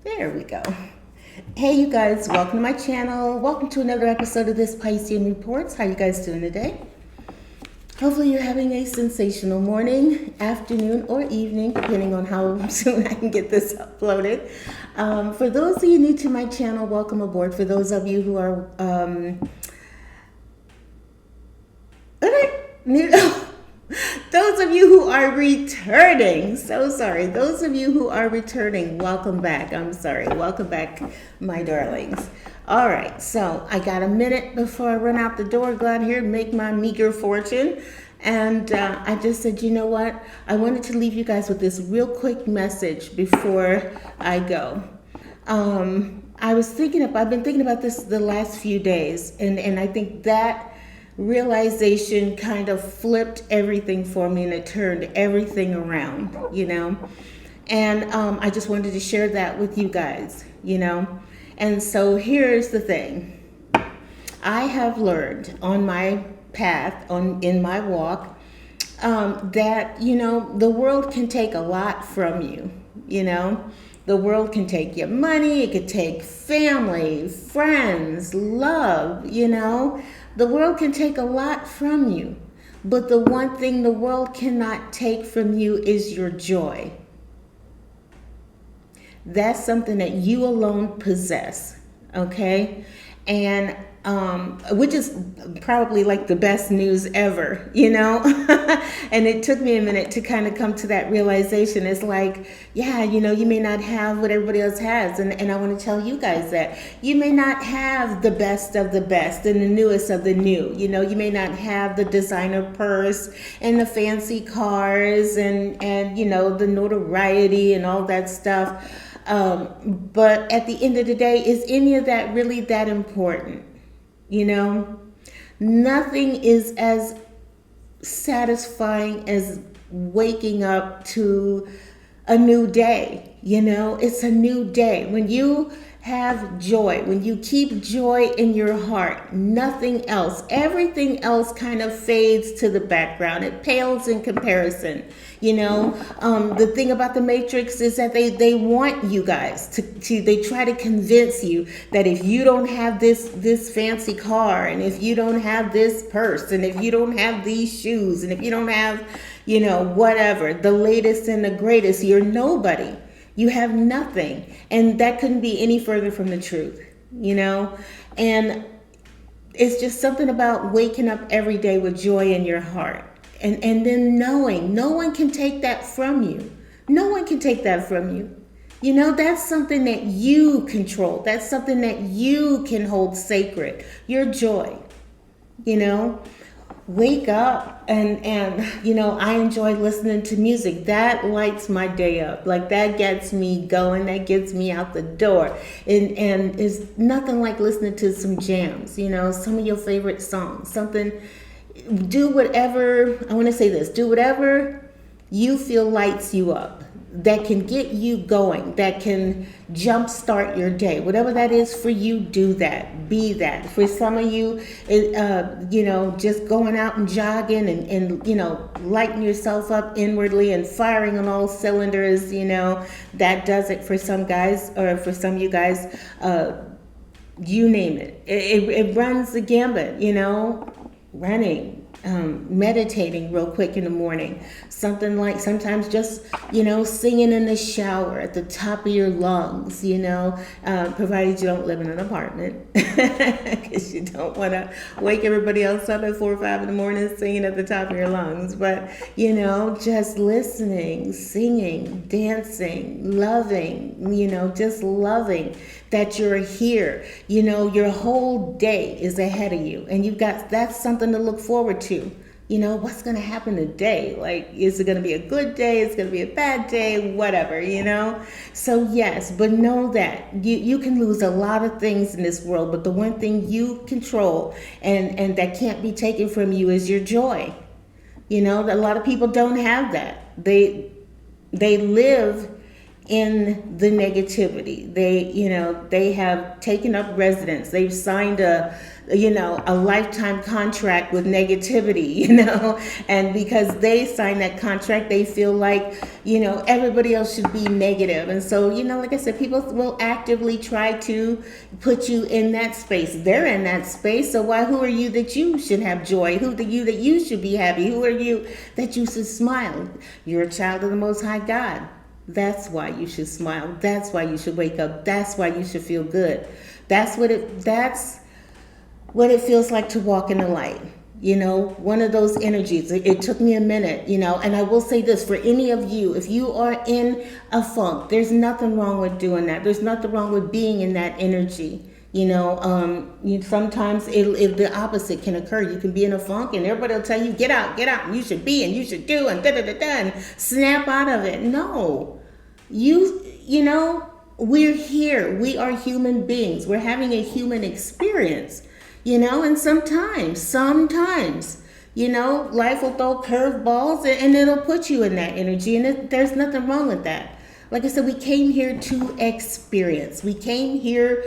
There we go. Hey, you guys, welcome to my channel. Welcome to another episode of this Piscean Reports. How you guys doing today? Hopefully you're having a sensational morning, afternoon, or evening, depending on how soon I can get this uploaded. For those of you new to my channel, welcome aboard. For those of you who are new, those of you who are returning, so sorry. Those of you who are returning, welcome back. I'm sorry. Welcome back, my darlings. All right, so I got a minute before I run out the door, go out here and make my meager fortune. And I just said, you know what? I wanted to leave you guys with this real quick message before I go. I've been thinking about this the last few days, and I think that realization kind of flipped everything for me and it turned everything around, and I just wanted to share that with you guys. And so here's the thing. I have learned on my path, in my walk, that the world can take a lot from you. The world can take your money, it could take family, friends, love. The world can take a lot from you, but the one thing the world cannot take from you is your joy. That's something that you alone possess, okay? And which is probably like the best news ever, And it took me a minute to kind of come to that realization. It's like, yeah, you may not have what everybody else has. And I want to tell you guys that you may not have the best of the best and the newest of the new. You may not have the designer purse and the fancy cars and the notoriety and all that stuff. But at the end of the day, is any of that really that important? Nothing is as satisfying as waking up to a new day. It's a new day. When you have joy, when you keep joy in your heart, nothing else, everything else kind of fades to the background. It pales in comparison. The thing about the Matrix is that they want you guys they try to convince you that if you don't have this fancy car, and if you don't have this purse, and if you don't have these shoes, and if you don't have, whatever, the latest and the greatest, you're nobody. You have nothing. And that couldn't be any further from the truth, And it's just something about waking up every day with joy in your heart. And then knowing no one can take that from you. No one can take that from you. That's something that you control. That's something that you can hold sacred. Your joy, Wake up and I enjoy listening to music. That lights my day up. Like, that gets me going. That gets me out the door. And it's nothing like listening to some jams, some of your favorite songs. Do whatever you feel lights you up, that can get you going, that can jumpstart your day. Whatever that is for you, do that. Be that. For some of you, just going out and jogging and lighting yourself up inwardly and firing on all cylinders, that does it for some guys, or for some of you guys, you name it. It runs the gambit, running, meditating real quick in the morning, something like sometimes just singing in the shower at the top of your lungs, provided you don't live in an apartment, because you don't want to wake everybody else up at 4 or 5 in the morning singing at the top of your lungs. But just listening, singing, dancing, loving, just loving that you're here. Your whole day is ahead of you, and that's something to look forward to. What's going to happen today? Like, is it going to be a good day? Is it going to be a bad day? Whatever, So yes, but know that you can lose a lot of things in this world, but the one thing you control and that can't be taken from you is your joy. A lot of people don't have that. They live in the negativity. They have taken up residence. They've signed a lifetime contract with negativity, and because they signed that contract, they feel like, everybody else should be negative. And so, like I said, people will actively try to put you in that space. They're in that space. So who are you that you should have joy? Who are you that you should be happy? Who are you that you should smile? You're a child of the Most High God. That's why you should smile. That's why you should wake up. That's why you should feel good. That's what it feels like to walk in the light. One of those energies. It took me a minute, and I will say this for any of you, if you are in a funk, there's nothing wrong with doing that. There's nothing wrong with being in that energy. Sometimes the opposite can occur. You can be in a funk and everybody will tell you, get out, and you should be, and you should do, and and snap out of it. No, we're here. We are human beings. We're having a human experience, and sometimes, life will throw curveballs and it'll put you in that energy, and there's nothing wrong with that. Like I said, we came here to experience. We came here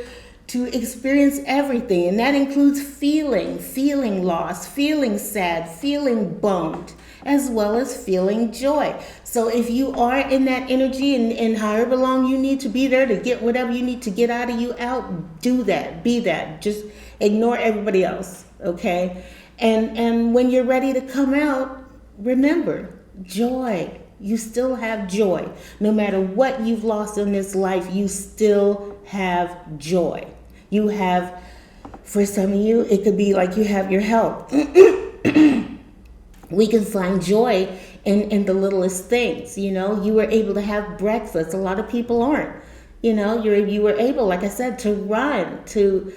to experience everything, and that includes feeling lost, feeling sad, feeling bummed, as well as feeling joy. So if you are in that energy and however long you need to be there to get whatever you need to get out of you out, do that, be that. Just ignore everybody else, okay? And when you're ready to come out, remember, joy. You still have joy. No matter what you've lost in this life, you still have joy. You have, for some of you, it could be like you have your health. We can find joy in the littlest things. You were able to have breakfast. A lot of people aren't. You were able, like I said, to run, to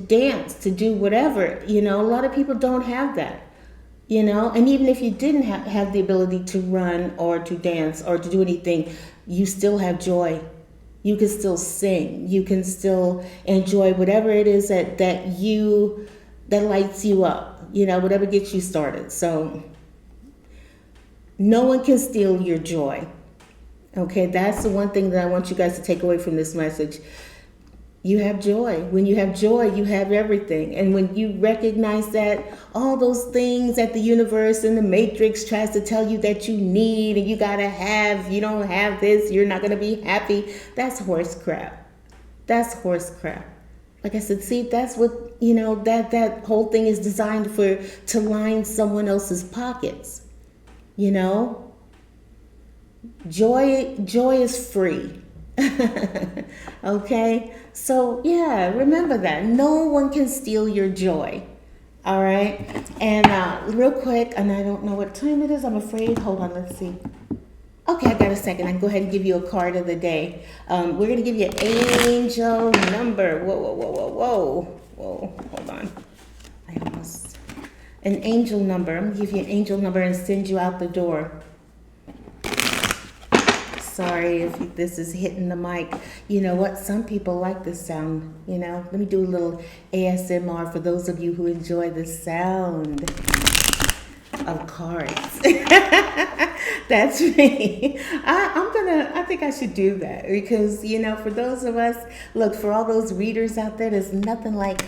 dance, to do whatever. A lot of people don't have that. And even if you didn't have the ability to run or to dance or to do anything, you still have joy. You can still sing. You can still enjoy whatever it is that lights you up, whatever gets you started. So no one can steal your joy. Okay, that's the one thing that I want you guys to take away from this message. You have joy. When you have joy, you have everything. And when you recognize that all those things that the universe and the matrix tries to tell you that you need and you gotta have, you don't have this, you're not gonna be happy, that's horse crap. That's horse crap. Like I said, see, that's what, that whole thing is designed to line someone else's pockets. Joy is free. Okay, so yeah, remember that no one can steal your joy. All right, and real quick, and I don't know what time it is, I'm afraid. Hold on, let's see. Okay, I got a second. I can go ahead and give you a card of the day. We're gonna give you an angel number. Whoa. Hold on. An angel number. I'm gonna give you an angel number and send you out the door. Sorry if this is hitting the mic. You know what? Some people like this sound. Let me do a little ASMR for those of you who enjoy the sound of cards. That's me. I think I should do that because, for those of us, look, for all those readers out there, there's nothing like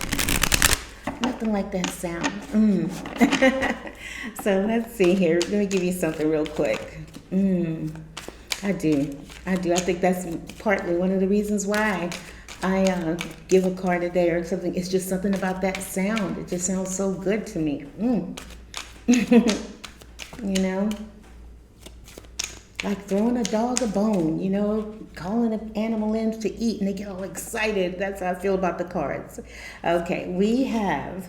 that sound. So let's see here. Let me give you something real quick. I do. I think that's partly one of the reasons why I give a card a day or something. It's just something about that sound. It just sounds so good to me. Like throwing a dog a bone, calling an animal in to eat and they get all excited. That's how I feel about the cards. Okay, we have,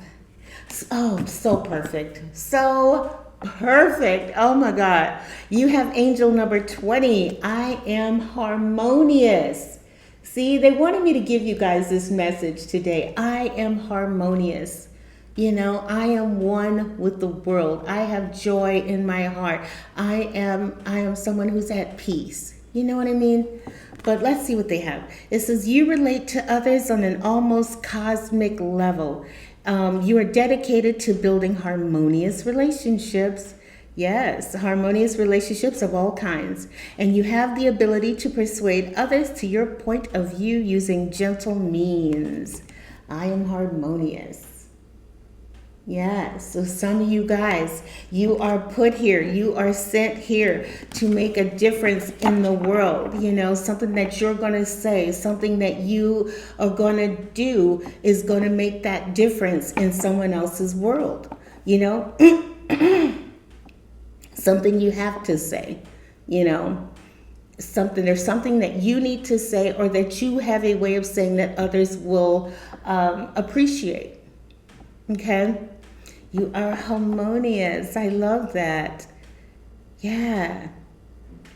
so perfect. So perfect. Oh my God. You have angel number 20. I am harmonious. See, they wanted me to give you guys this message today. I am harmonious. I am one with the world. I have joy in my heart. I am someone who's at peace. You know what I mean? But let's see what they have. It says you relate to others on an almost cosmic level. You are dedicated to building harmonious relationships. Yes, harmonious relationships of all kinds. And you have the ability to persuade others to your point of view using gentle means. I am harmonious. Yes, so some of you guys, you are put here, you are sent here to make a difference in the world. You know, something that you're going to say, something that you are going to do is going to make that difference in someone else's world. You know, something you have to say, you know, there's something that you need to say or that you have a way of saying that others will appreciate. Okay? You are harmonious. I love that. Yeah.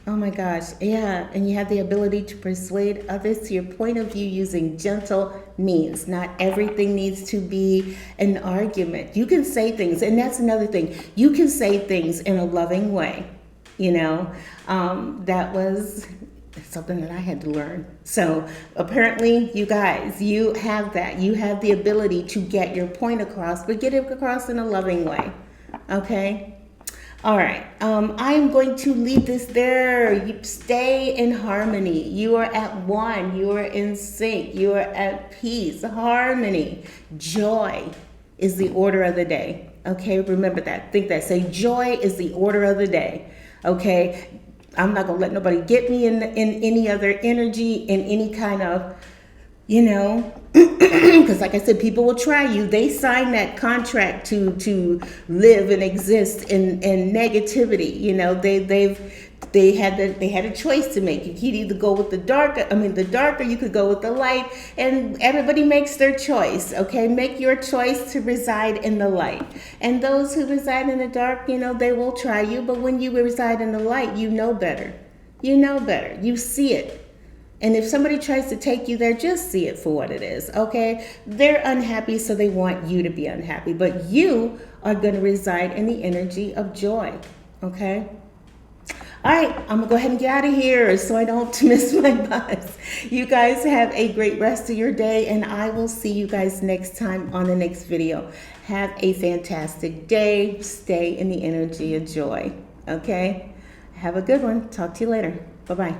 Oh my gosh. Yeah. And you have the ability to persuade others to your point of view using gentle means. Not everything needs to be an argument. You can say things, and that's another thing. You can say things in a loving way. You know, that was something that I had to learn. So apparently, you guys, you have that. You have the ability to get your point across, but get it across in a loving way. Okay? All right. I'm going to leave this there. You stay in harmony. You are at one. You are in sync. You are at peace. Harmony. Joy is the order of the day. Okay? Remember that. Think that. Say joy is the order of the day. Okay? I'm not going to let nobody get me in any other energy, in any kind of, you know, because like I said, people will try you. They sign that contract to live and exist in negativity. You know, they had a choice to make. You could either go with the darker, you could go with the light, and everybody makes their choice. Okay, make your choice to reside in the light. And those who reside in the dark, you know, they will try you, but when you reside in the light, you know better. You know better. You see it. And if somebody tries to take you there, just see it for what it is, okay? They're unhappy, so they want you to be unhappy. But you are going to reside in the energy of joy, okay? All right, I'm going to go ahead and get out of here so I don't miss my bus. You guys have a great rest of your day, and I will see you guys next time on the next video. Have a fantastic day. Stay in the energy of joy, okay? Have a good one. Talk to you later. Bye-bye.